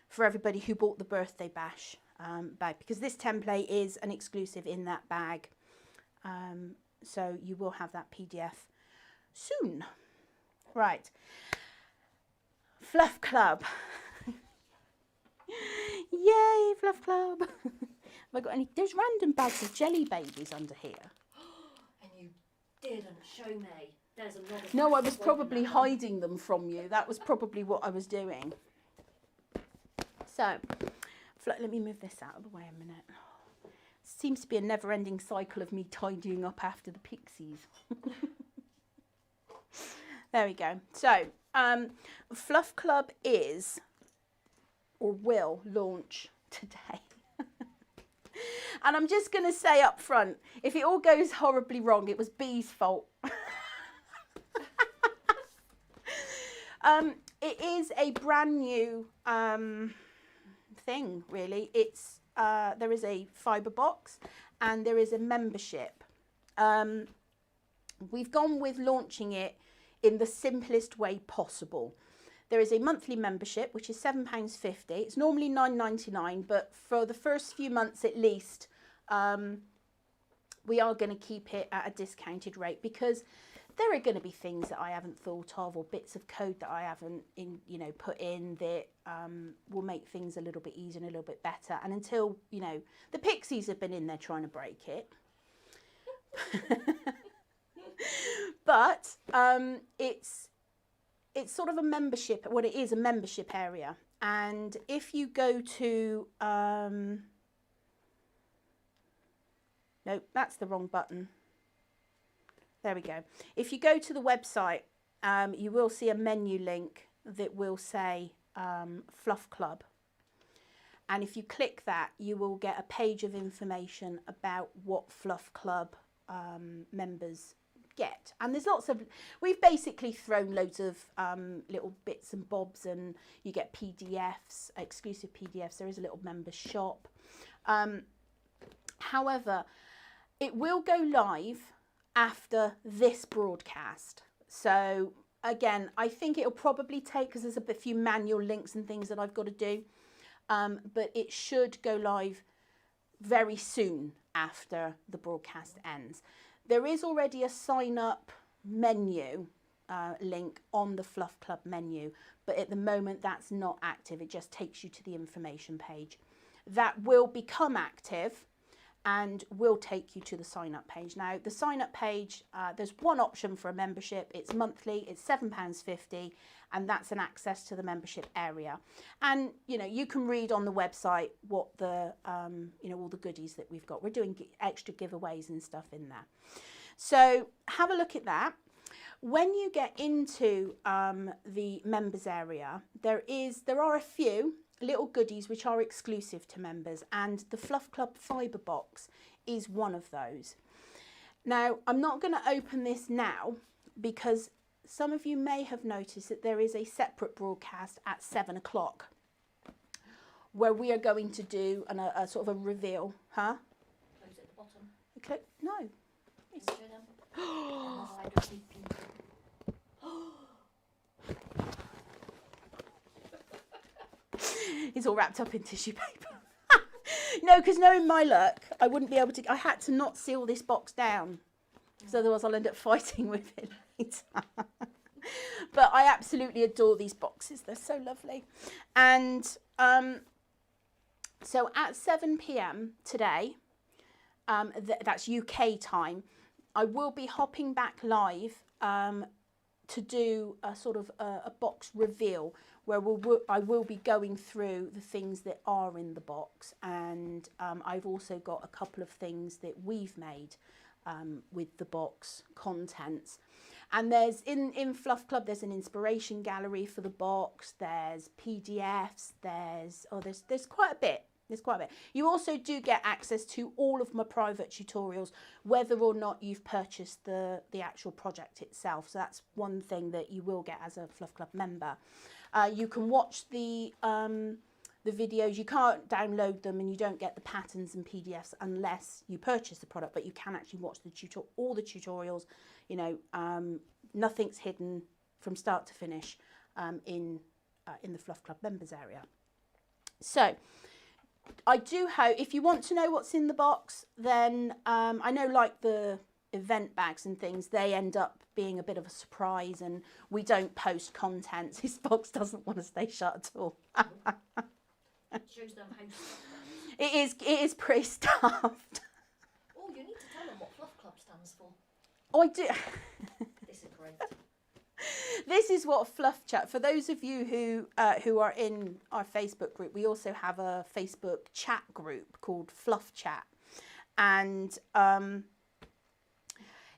for everybody who bought the birthday bash bag, because this template is an exclusive in that bag. So you will have that PDF soon. Right. Fluff Club. Yay, Fluff Club. Have I got any? There's random bags of jelly babies under here. And you didn't show me. There's a lot of. No, I was probably hiding them from you. That was probably what I was doing. So, let me move this out of the way a minute. Seems to be a never-ending cycle of me tidying up after the pixies. There we go. So, Fluff Club is, or will launch today. And I'm just going to say up front, if it all goes horribly wrong, it was Bee's fault. It is a brand new thing, really. It's there is a fibre box and there is a membership. We've gone with launching it in the simplest way possible. There is a monthly membership, which is £7.50. It's normally £9.99, but for the first few months at least, we are going to keep it at a discounted rate, because there are going to be things that I haven't thought of, or bits of code that I haven't put in that will make things a little bit easier and a little bit better. And until, the pixies have been in there trying to break it. But it's sort of a membership, what it is, a membership area. And if you go to, no, that's the wrong button. There we go. If you go to the website, you will see a menu link that will say Fluff Club. And if you click that, you will get a page of information about what Fluff Club members get. And there's lots of, we've basically thrown loads of little bits and bobs, and you get PDFs, exclusive PDFs. There is a little member shop. However, it will go live after this broadcast. So again, I think it'll probably take, because there's a few manual links and things that I've got to do, but it should go live very soon after the broadcast ends. There is already a sign up menu link on the Fluff Club menu, but at the moment that's not active. It just takes you to the information page. That will become active and will take you to the sign up page. Now, the sign up page, there's one option for a membership. It's monthly, it's £7.50, and that's an access to the membership area. And, you can read on the website what the, all the goodies that we've got. We're doing extra giveaways and stuff in there. So have a look at that. When you get into the members area, there are a few little goodies which are exclusive to members, and the Fluff Club fibre box is one of those. Now, I'm not going to open this now, because some of you may have noticed that there is a separate broadcast at 7 o'clock where we are going to do a sort of a reveal. Huh? Close at the bottom. Okay. No. It's... Oh, I don't need people. It's all wrapped up in tissue paper. No, because knowing my luck, I wouldn't be able to. I had to not seal this box down, because otherwise I'll end up fighting with it later. But I absolutely adore these boxes. They're so lovely. And so at 7 p.m. today, that's UK time, I will be hopping back live to do a sort of a box reveal where I will be going through the things that are in the box, and I've also got a couple of things that we've made with the box contents. And there's in Fluff Club, there's an inspiration gallery for the box, there's PDFs, there's quite a bit. There's quite a bit. You also do get access to all of my private tutorials, whether or not you've purchased the actual project itself. So that's one thing that you will get as a Fluff Club member. You can watch the videos. You can't download them, and you don't get the patterns and PDFs unless you purchase the product, but you can actually watch all the tutorials. You know, nothing's hidden from start to finish in the Fluff Club members area. So I do hope, if you want to know what's in the box, then I know, like the event bags and things, they end up being a bit of a surprise, and we don't post content. This box doesn't want to stay shut at all. Shows them how stuffed that is. It is pretty stuffed. Oh, you need to tell them what Fluff Club stands for. Oh, I do. This is great. This is what Fluff Chat, for those of you who are in our Facebook group, we also have a Facebook chat group called Fluff Chat, and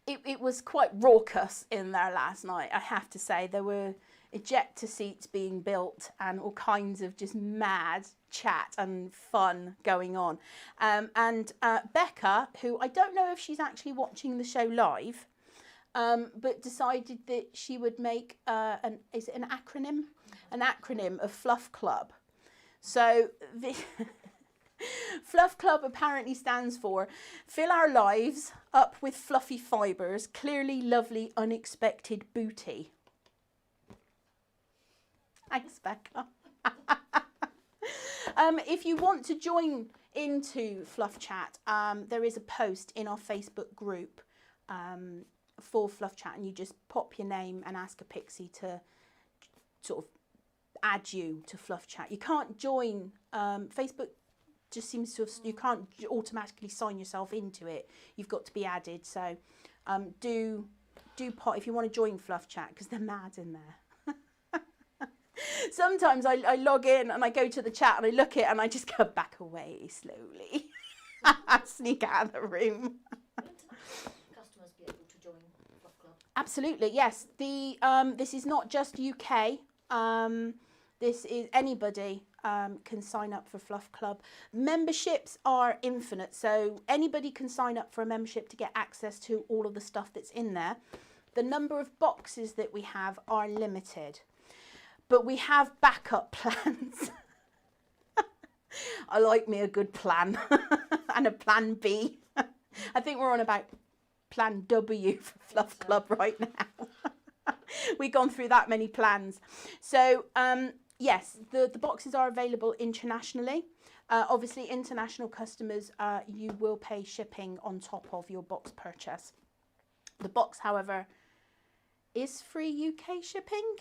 it was quite raucous in there last night, I have to say. There were ejector seats being built and all kinds of just mad chat and fun going on. And Becca, who I don't know if she's actually watching the show live, but decided that she would make an acronym? An acronym of Fluff Club. So the Fluff Club apparently stands for fill our lives up with fluffy fibres, clearly lovely, unexpected booty. Thanks, Becca. If you want to join into Fluff Chat, there is a post in our Facebook group for Fluff Chat, and you just pop your name and ask a pixie to sort of add you to Fluff Chat. You can't join, Facebook just seems to have, you can't automatically sign yourself into it. You've got to be added. So do pot if you want to join Fluff Chat, because they're mad in there. Sometimes I log in and I go to the chat and I look at it and I just go back away slowly. Sneak out of the room. Customers be able to join Fluff Club? Absolutely, yes. This is not just UK. This is anybody can sign up for Fluff Club. Memberships are infinite, so anybody can sign up for a membership to get access to all of the stuff that's in there. The number of boxes that we have are limited, but we have backup plans. I like me a good plan and a plan B. I think we're on about plan W for Fluff Club right now. We've gone through that many plans. So yes, the boxes are available internationally. Obviously, international customers, you will pay shipping on top of your box purchase. The box, however, is free UK shipping.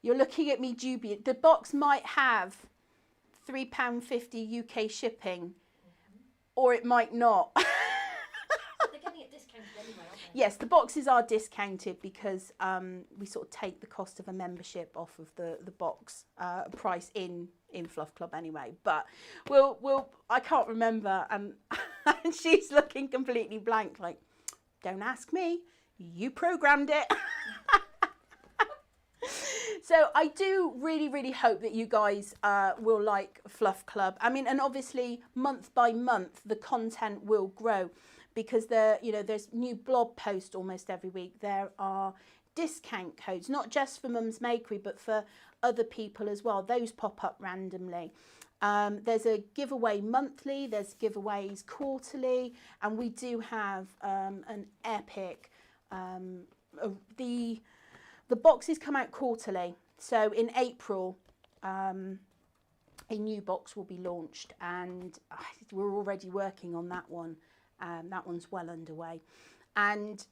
You're looking at me dubious. The box might have £3.50 UK shipping, or it might not. They're getting it discounted anyway, aren't they? Yes, the boxes are discounted because we sort of take the cost of a membership off of the box price in Fluff Club anyway. But we'll I can't remember, and she's looking completely blank, like, don't ask me, you programmed it. So I do really, really hope that you guys will like Fluff Club. I mean, and obviously month by month the content will grow, because there's new blog posts almost every week. There are discount codes, not just for Mum's Makery, but for other people as well. Those pop up randomly. There's a giveaway monthly, there's giveaways quarterly, and we do have an epic, the boxes come out quarterly. So in April, a new box will be launched, and we're already working on that one. That one's well underway, and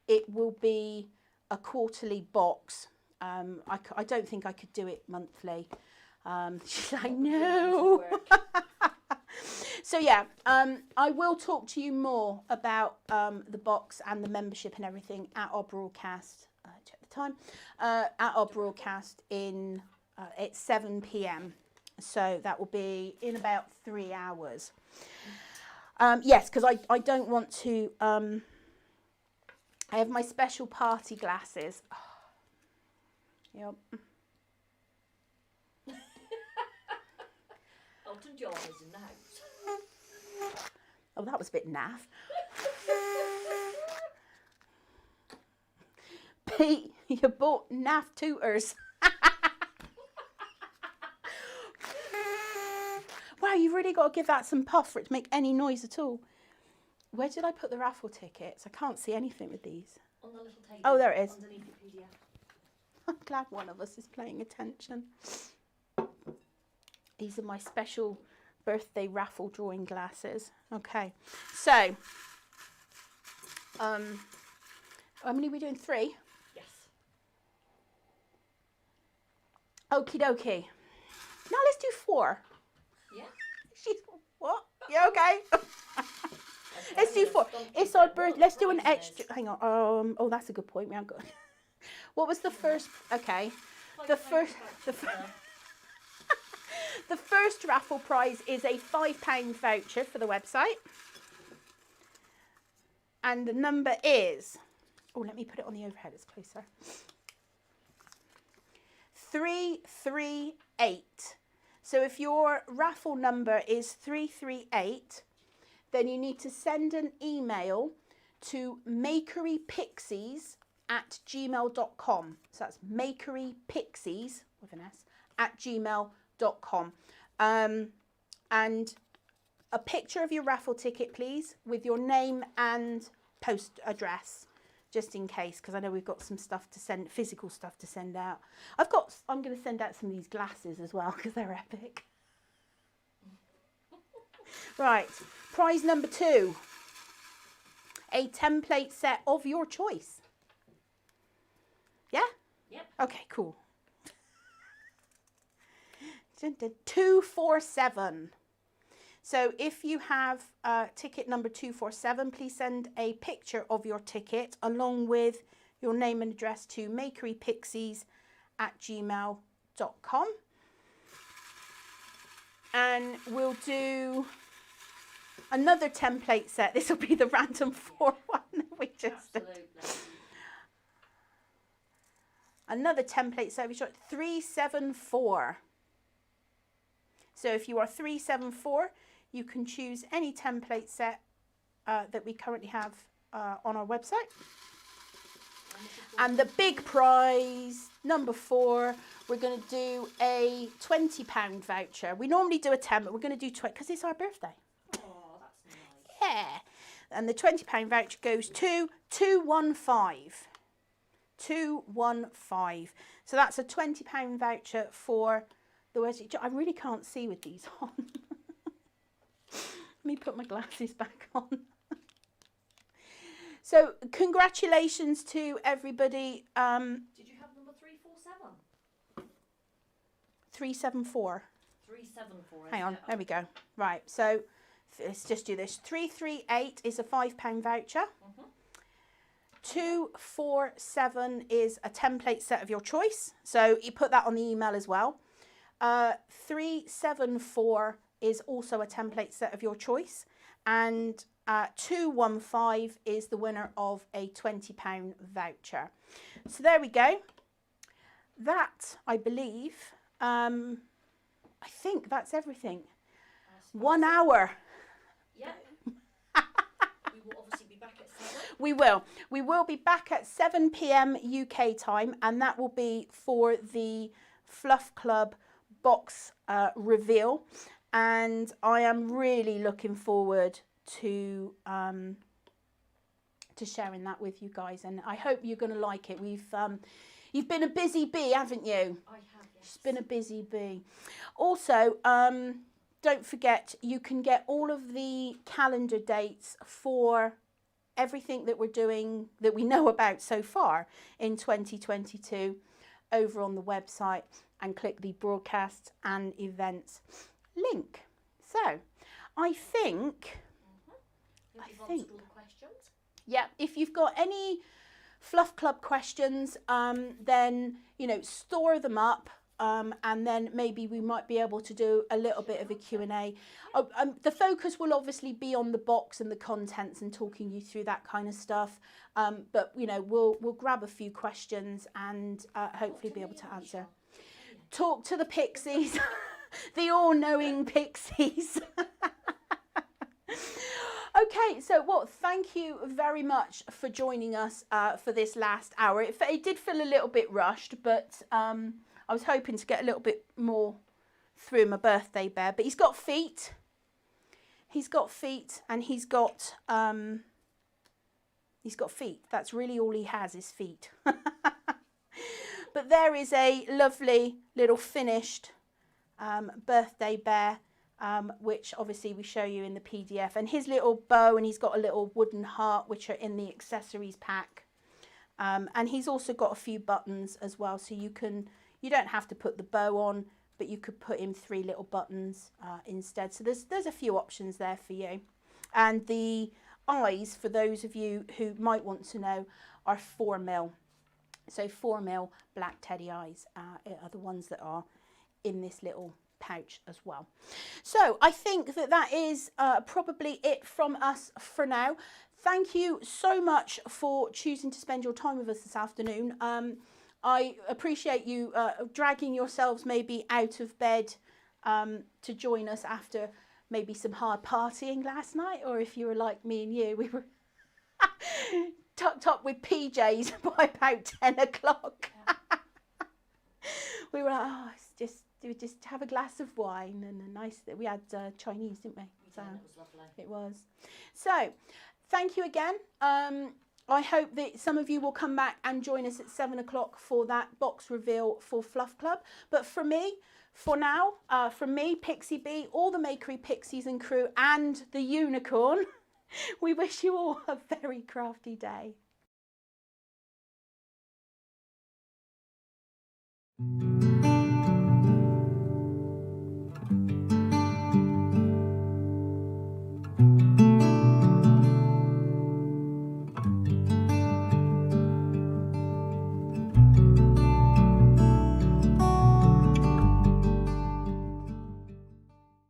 it will be a quarterly box. I don't think I could do it monthly. She's like, no. So yeah, I will talk to you more about the box and the membership and everything at our broadcast. Check the time. At our broadcast at 7 p.m. So that will be in about 3 hours. Yes, because I don't want to. I have my special party glasses. Yep. Elton John is in the house. Oh, that was a bit naff. Pete, you bought naff tutors. Wow, you've really got to give that some puff for it to make any noise at all. Where did I put the raffle tickets? I can't see anything with these. On the little table. Oh, there it is. Underneath the PDF. I'm glad one of us is paying attention. These are my special birthday raffle drawing glasses. Okay, so how many are we doing? 3? Yes. Okie dokie. Now let's do 4. Yeah. She's what? Yeah, okay. Let's do 4. It's our birth. Let's do an extra. Hang on. Oh, that's a good point. We haven't got. What was the first? Okay. The first. The first raffle prize is a £5 voucher for the website. And the number is, oh, let me put it on the overhead, it's closer. 338. So if your raffle number is 338, then you need to send an email to makerypixies@gmail.com. So that's makerypixies with an S @gmail.com. And a picture of your raffle ticket, please, with your name and post address, just in case, because I know we've got some stuff to send, physical stuff to send out. I'm going to send out some of these glasses as well, because they're epic. Right, prize number 2, a template set of your choice. Yeah? Yep. Okay, cool. 247. So if you have ticket number 247, please send a picture of your ticket along with your name and address to makerypixies@gmail.com. And we'll do another template set. This will be the random 4 one that we just did. Another template set, 374. So if you are 374, you can choose any template set that we currently have on our website. And the big prize, number 4, we're going to do a £20 voucher. We normally do a 10, but we're going to do 20 because it's our birthday. Oh, that's nice. Yeah. And the £20 voucher goes to 215. 215. So that's a £20 voucher for the words. I really can't see with these on. Let me put my glasses back on. So congratulations to everybody. Did you have number 347? 374. 374. Hang on, there we go. Right, so let's just do this. 338 is a £5 voucher. 247 is a template set of your choice. So you put that on the email as well. 374 is also a template set of your choice. And 215 is the winner of a £20 voucher. So there we go. That, I believe, I think that's everything. 1 hour. Yeah. We will obviously be back at 7. We will. We will be back at 7 p.m. UK time, and that will be for the Fluff Club box reveal. And I am really looking forward to sharing that with you guys, and I hope you're going to like it. We've You've been a busy bee, haven't you? I have, yes. She's been a busy bee. Also, don't forget, you can get all of the calendar dates for everything that we're doing, that we know about so far in 2022, over on the website, and click the broadcasts and events link. So, I think, questions. yeah, if you've got any Fluff Club questions, then, you know, store them up. And then maybe we might be able to do a little bit of a Q&A. The focus will obviously be on the box and the contents and talking you through that kind of stuff. But, you know, we'll grab a few questions and hopefully be able to answer. Talk to the pixies, the all-knowing pixies. Okay, so thank you very much for joining us for this last hour. It did feel a little bit rushed, but I was hoping to get a little bit more through my birthday bear. But he's got feet. He's got feet, and he's got feet. That's really all he has is feet. But there is a lovely little finished birthday bear, which obviously we show you in the PDF. And his little bow, and he's got a little wooden heart, which are in the accessories pack. And he's also got a few buttons as well, so you don't have to put the bow on, but you could put in 3 little buttons instead. So there's a few options there for you. And the eyes, for those of you who might want to know, are 4mm. So 4mm black teddy eyes are the ones that are in this little pouch as well. So I think that is probably it from us for now. Thank you so much for choosing to spend your time with us this afternoon. I appreciate you dragging yourselves maybe out of bed to join us after maybe some hard partying last night, or if you were like me and you, we were tucked up with PJs by about 10 o'clock. Yeah. We were like, we just have a glass of wine and a nice, we had Chinese, didn't we? So it was lovely. It was. So thank you again. I hope that some of you will come back and join us at 7 o'clock for that box reveal for Fluff Club. But for me, for now, from me, Pixie Bee, all the Makery Pixies and crew, and the unicorn, we wish you all a very crafty day.